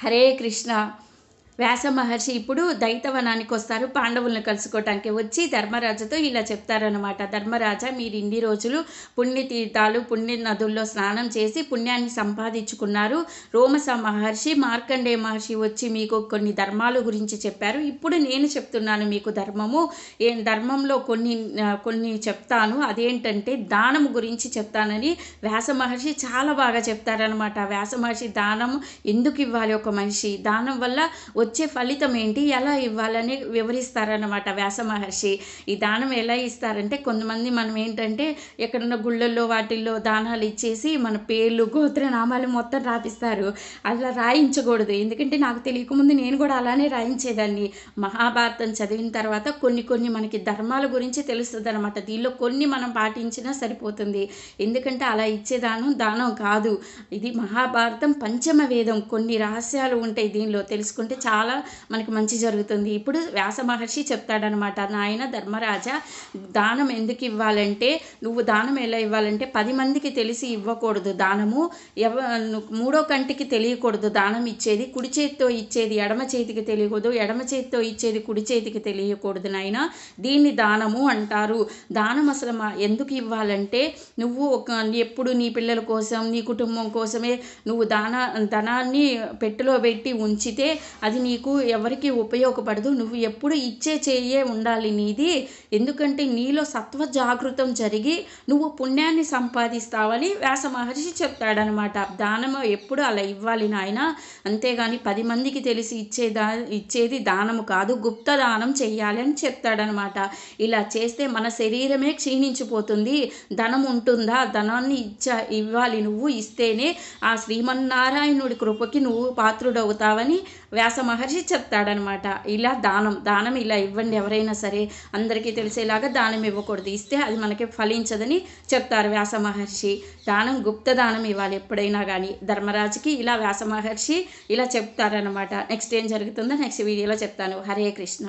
హరే కృష్ణ. వ్యాస మహర్షి ఇప్పుడు దైతవనానికి వస్తారు పాండవులను కలుసుకోవటానికి. వచ్చి ధర్మరాజుతో ఇలా చెప్తారనమాట. ధర్మరాజా, మీరు ఇన్ని రోజులు పుణ్యతీర్థాలు పుణ్య నదుల్లో స్నానం చేసి పుణ్యాన్ని సంపాదించుకున్నారు. రోమస మహర్షి మార్కండేయ మహర్షి వచ్చి మీకు కొన్ని ధర్మాల గురించి చెప్పారు. ఇప్పుడు నేను చెప్తున్నాను మీకు ధర్మము. ధర్మంలో కొన్ని చెప్తాను. అదేంటంటే దానము గురించి చెప్తానని వ్యాస మహర్షి చాలా బాగా చెప్తారనమాట. వ్యాస మహర్షి దానం ఎందుకు ఇవ్వాలి, ఒక మనిషి దానం వల్ల వచ్చే ఫలితం ఏంటి, ఎలా ఇవ్వాలని వివరిస్తారన్నమాట వ్యాస మహర్షి. ఈ దానం ఎలా ఇస్తారంటే, కొంతమంది మనం ఏంటంటే ఎక్కడన్నా గుళ్ళల్లో వాటిల్లో దానాలు ఇచ్చేసి మన పేర్లు గోత్రనామాలు మొత్తం రాపిస్తారు. అలా రాయించకూడదు. ఎందుకంటే నాకు తెలియకముందు నేను కూడా అలానే రాయించేదాన్ని. మహాభారతం చదివిన తర్వాత కొన్ని మనకి ధర్మాల గురించి తెలుస్తుంది అనమాట. దీనిలో కొన్ని మనం పాటించినా సరిపోతుంది. ఎందుకంటే అలా ఇచ్చే దానం కాదు. ఇది మహాభారతం పంచమ వేదం. కొన్ని రహస్యాలు ఉంటాయి దీనిలో, తెలుసుకుంటే చాలా మనకి మంచి జరుగుతుంది. ఇప్పుడు వ్యాస మహర్షి చెప్తాడనమాట, నాయన ధర్మరాజా, దానం ఎందుకు ఇవ్వాలంటే, నువ్వు దానం ఎలా ఇవ్వాలంటే 10 మందికి తెలిసి ఇవ్వకూడదు. దానము మూడో కంటికి తెలియకూడదు. దానం ఇచ్చేది కుడి చేతితో ఇచ్చేది ఎడమ చేతికి తెలియకూడదు, ఎడమ చేతితో ఇచ్చేది కుడి చేతికి తెలియకూడదు నాయన. దీన్ని దానము అంటారు. దానం అసలు ఎందుకు ఇవ్వాలంటే, నువ్వు ఎప్పుడు నీ పిల్లల కోసం నీ కుటుంబం కోసమే నువ్వు ధనాన్ని పెట్టెలో పెట్టి ఉంచితే అది నీకు ఎవరికి ఉపయోగపడదు. నువ్వు ఎప్పుడు ఇచ్చే చెయ్యే ఉండాలి నీది. ఎందుకంటే నీలో సత్వ జాగృతం జరిగి నువ్వు పుణ్యాన్ని సంపాదిస్తావని వ్యాస మహర్షి చెప్తాడనమాట. దానము ఎప్పుడు అలా ఇవ్వాలి నాయన. అంతేగాని 10 మందికి తెలిసి ఇచ్చేది దానము కాదు, గుప్త దానం చెయ్యాలి అని చెప్తాడనమాట. ఇలా చేస్తే మన శరీరమే క్షీణించిపోతుంది. ధనం ఉంటుందా, ధనాన్ని ఇవ్వాలి. నువ్వు ఇస్తేనే ఆ శ్రీమన్నారాయణుడి కృపకి నువ్వు పాత్రుడవుతావని వ్యాస మహర్షి చెప్తాడనమాట. ఇలా దానం ఇలా ఇవ్వండి. ఎవరైనా సరే అందరికీ తెలిసేలాగా దానం ఇవ్వకూడదు. ఇస్తే అది మనకి ఫలించదని చెప్తారు వ్యాస మహర్షి. దానం గుప్త దానం ఇవ్వాలి ఎప్పుడైనా కానీ. ధర్మరాజుకి ఇలా వ్యాస మహర్షి ఇలా చెప్తారనమాట. నెక్స్ట్ ఏం జరుగుతుందో నెక్స్ట్ వీడియోలో చెప్తాను. హరే కృష్ణ.